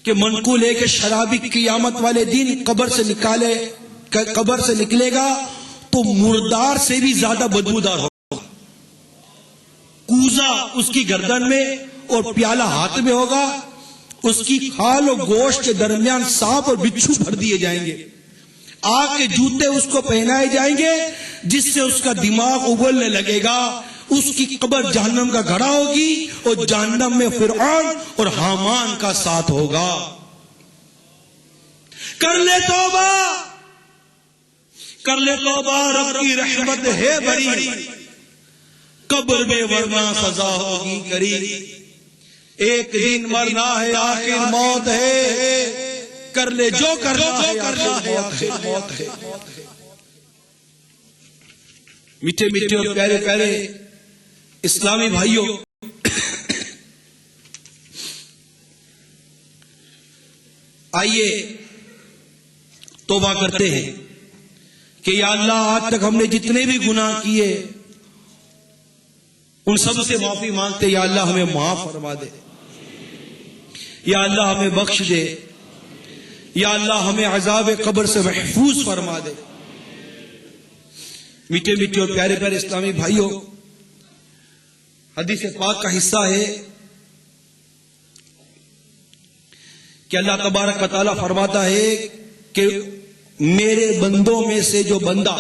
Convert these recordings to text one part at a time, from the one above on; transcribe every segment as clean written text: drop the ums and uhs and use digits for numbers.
کہ منقول ہے کہ شرابی قیامت والے دن قبر سے نکلے گا تو مردار سے بھی زیادہ بدبودار ہوگا. کوزہ اس کی گردن میں اور پیالہ ہاتھ میں ہوگا. اس کی کھال اور گوشت کے درمیان سانپ اور بچھو بھر دیے جائیں گے. آگ کے جوتے اس کو پہنائے جائیں گے جس سے اس کا دماغ اگلنے لگے گا. اس کی قبر جہنم کا گھڑا ہوگی اور جہنم میں فرعون اور حامان کا ساتھ ہوگا. کر لے توبہ رب کی رحمت ہے بڑی، قبر میں ورنہ سزا ہوگی کری. ایک دن مرنا ہے آخر موت ہے، کر لے جو کرنا ہے آخر موت ہے. میٹھے میٹھے اور پیارے پیارے اسلامی بھائیوں، آئیے توبہ کرتے ہیں کہ یا اللہ آج تک ہم نے جتنے بھی گناہ کیے ان سب سے معافی مانگتے. یا اللہ ہمیں معاف فرما دے، یا اللہ ہمیں بخش دے، یا اللہ ہمیں عذاب قبر سے محفوظ فرما دے. میٹھے میٹھے اور پیارے پیارے اسلامی بھائیوں، حدیث پاک کا حصہ ہے کہ اللہ تبارک و تعالیٰ فرماتا ہے کہ میرے بندوں میں سے جو بندہ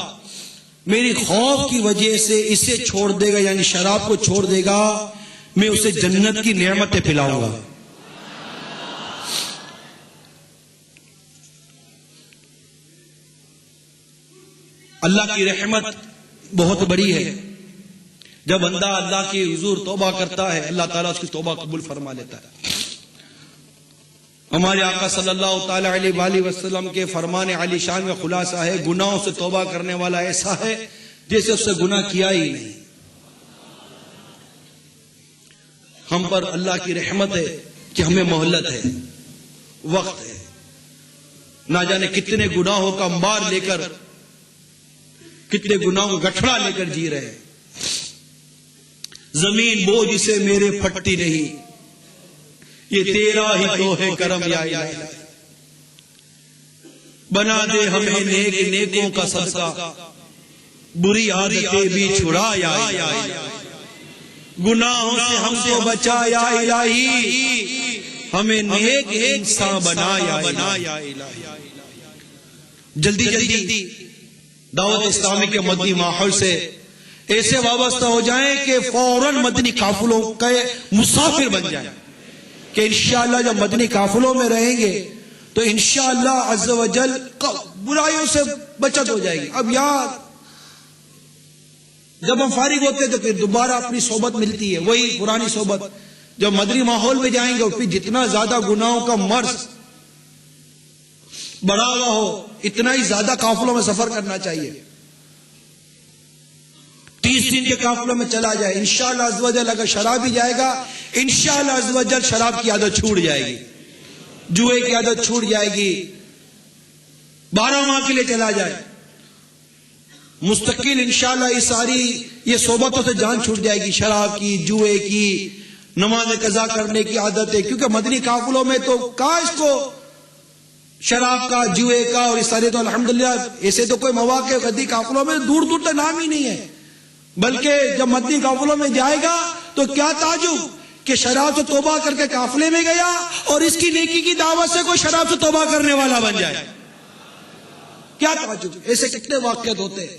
میری خوف کی وجہ سے اسے چھوڑ دے گا، یعنی شراب کو چھوڑ دے گا، میں اسے جنت کی نعمتیں پلاؤں گا. اللہ کی رحمت بہت بڑی ہے. جب بندہ اللہ کی حضور توبہ کرتا ہے اللہ تعالیٰ اس کی توبہ قبول فرما لیتا ہے. ہمارے آقا صلی اللہ تعالی علیہ وآلہ وسلم کے فرمان علی شان میں خلاصہ ہے، گناہوں سے توبہ کرنے والا ایسا ہے جیسے اس سے گناہ کیا ہی نہیں. ہم پر اللہ کی رحمت ہے کہ ہمیں مہلت ہے، وقت ہے. نہ جانے کتنے گناہوں کا انبار لے کر، کتنے گناہوں کا گٹھڑا لے کر جی رہے ہیں. زمین بوجھ سے میرے پھٹتی نہیں، یہ تیرا ہی تو ہے کرم یا الہی. بنا دے ہمیں نیک نیکوں کا صدقہ، بری عادتیں بھی چھڑا یا الہی. گناہوں سے ہم کو بچا یا الہی، ہمیں نیک انسان بنا یا الہی. جلدی جلدی دعوت اسلامی کے مدنی ماحول سے ایسے وابستہ ہو جائیں کہ فوراً مدنی قافلوں کے مسافر بن جائیں، کہ انشاءاللہ جب مدنی قافلوں میں رہیں گے تو انشاءاللہ عز و جل برائیوں سے بچت ہو جائے گی. اب یار جب ہم فارغ ہوتے ہیں تو پھر دوبارہ اپنی صحبت ملتی ہے، وہی پرانی صحبت. جب مدنی ماحول میں جائیں گے پھر جتنا زیادہ گناہوں کا مرض بڑا ہوا ہو اتنا ہی زیادہ قافلوں میں سفر کرنا چاہیے. 30 دن کے قافلوں میں چلا جائے انشاءاللہ عز و جل. اگر شراب ہی جائے گا انشاءاللہ عز و جل شراب کی عادت چھوٹ جائے گی، جوئے کی عادت چھوٹ جائے گی. 12 ماہ کے لیے چلا جائے مستقل انشاءاللہ یہ صحبتوں سے جان چھوٹ جائے گی، شراب کی، جوئے کی، نماز قضا کرنے کی عادت ہے. کیونکہ مدنی قافلوں میں تو کاش کو شراب کا، جوئے کا اور اس طرح تو الحمدللہ ایسے تو کوئی مواقع مدنی قافلوں میں دور دور تک نام ہی نہیں ہے. بلکہ جب مدنی قافلوں میں جائے گا تو کیا تعجب کہ شراب سے توبہ کر کے قافلے میں گیا اور اس کی نیکی کی دعوت سے کوئی شراب سے توبہ کرنے والا بن جائے. کیا تعجب، ایسے کتنے واقعات ہوتے ہیں.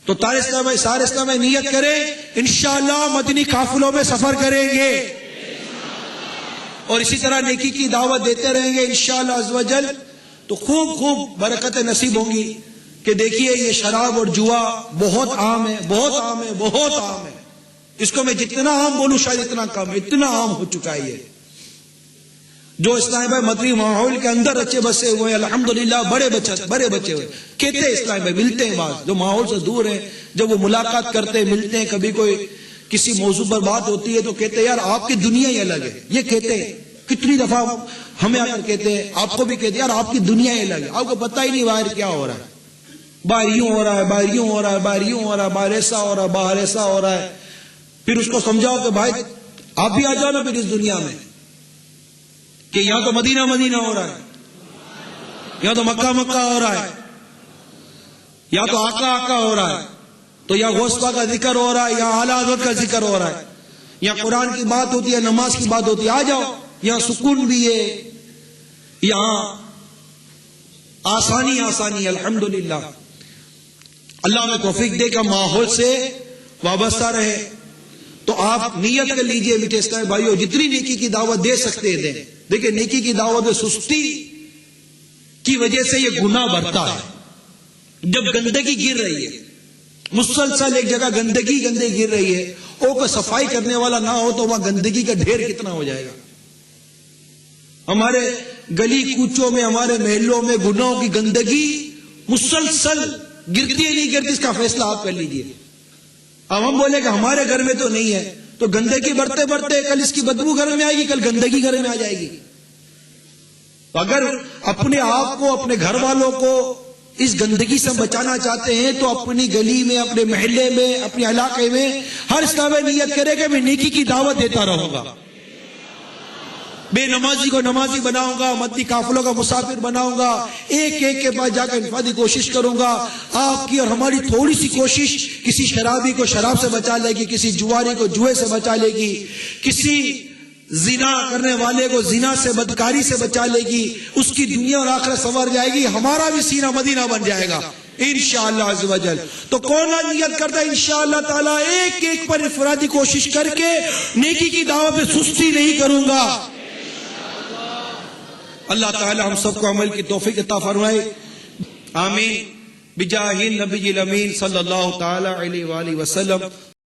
تو سارے اسلام میں نیت کریں انشاءاللہ مدنی قافلوں میں سفر کریں گے اور اسی طرح نیکی کی دعوت دیتے رہیں گے انشاءاللہ عز و جل. تو خوب برکتیں نصیب ہوں گی. کہ دیکھیے یہ شراب اور جوا بہت عام ہے، بہت عام ہے، بہت عام ہے. اس کو میں جتنا عام بولوں شاید اتنا کم ہے، اتنا عام ہو چکا ہے. یہ جو اسلام بھائی مدنی ماحول کے اندر اچھے بسے ہوئے الحمدللہ، بڑے بچے ہوئے کہتے ہیں اسلام بھائی، ملتے ہیں بعض جو ماحول سے دور ہیں، جب وہ ملاقات کرتے ہیں، ملتے ہیں، کبھی کوئی کسی موضوع پر بات ہوتی ہے تو کہتے ہیں یار آپ کی دنیا ہی الگ ہے. یہ کہتے ہیں کتنی دفعہ ہمیں آ کر کہتے ہیں، آپ کو بھی کہتے ہیں یار آپ کی دنیا ہی الگ ہے، آپ کو پتہ ہی نہیں باہر کیا ہو رہا ہے. باہر یوں ہو رہا ہے، باہر یوں ہو رہا ہے، باہر یوں ہو رہا ہے، باہر ایسا ہو رہا ہے، باہر ایسا ہو رہا ہے. پھر اس کو سمجھاؤ کہ بھائی آپ بھی آ جاؤ نا پھر اس دنیا میں. کہ یہاں تو مدینہ مدینہ ہو رہا ہے، یہاں تو مکہ مکہ ہو رہا ہے، یہاں تو آقا آقا ہو رہا ہے، تو یہاں غوث پاک کا ذکر ہو رہا ہے، یہاں اعلیٰ حضرت کا ذکر ہو رہا ہے، یہاں قرآن کی بات ہوتی ہے، نماز کی بات ہوتی ہے، آ جاؤ، یہاں سکون بھی ہے، یہاں آسانی آسانی ہے، الحمدللہ۔ اللہ میں توفیق دے کہ ماحول سے وابستہ رہے۔ تو آپ نیت کر لیجئے میٹھے اسلام بھائیو، جتنی نیکی کی دعوت دے سکتے ہیں دیں۔ دیکھیں نیکی کی دعوت میں سستی کی وجہ سے یہ گناہ بڑھتا ہے۔ جب گندگی گر رہی ہے، مسلسل ایک جگہ گندگی گر رہی ہے، او کوئی صفائی کرنے والا نہ ہو تو وہاں گندگی کا ڈھیر کتنا ہو جائے گا۔ ہمارے گلی کوچوں میں، ہمارے محلوں میں گناہوں کی گندگی مسلسل گرتی ہے نہیں گرتی، اس کا فیصلہ آپ کر لیجئے۔ اب ہم بولے کہ ہمارے گھر میں تو نہیں ہے، تو گندگی بڑھتے بڑھتے کل اس کی بدبو گھر میں آئے گی، کل گندگی گھر میں آ جائے گی۔ اگر اپنے آپ کو، اپنے گھر والوں کو اس گندگی سے بچانا چاہتے ہیں تو اپنی گلی میں، اپنے محلے میں، اپنے علاقے میں ہر اسلام نیت کرے کہ میں نیکی کی دعوت دیتا رہوں گا، بے نمازی کو نمازی بناؤں گا، مدنی قافلوں کا مسافر بناؤں گا، ایک ایک کے پاس جا کر انفرادی کوشش کروں گا۔ آپ کی اور ہماری تھوڑی سی کوشش کسی شرابی کو شراب سے بچا لے گی، کسی جواری کو جوئے سے بچا لے گی، کسی زنا کرنے والے کو زنا سے، بدکاری سے بچا لے گی، اس کی دنیا اور آخرت سنور جائے گی، ہمارا بھی سینہ مدینہ بن جائے گا انشاءاللہ عز و جل۔ تو کون نیت کرتا ہے انشاءاللہ تعالی ایک ایک پر انفرادی کوشش کر کے نیکی کی دعوت میں سستی نہیں کروں گا۔ اللہ تعالی ہم سب کو عمل کی توفیق عطا فرمائے، آمین، بجاہ النبی الامین صلی اللہ تعالی علیہ وآلہ وسلم۔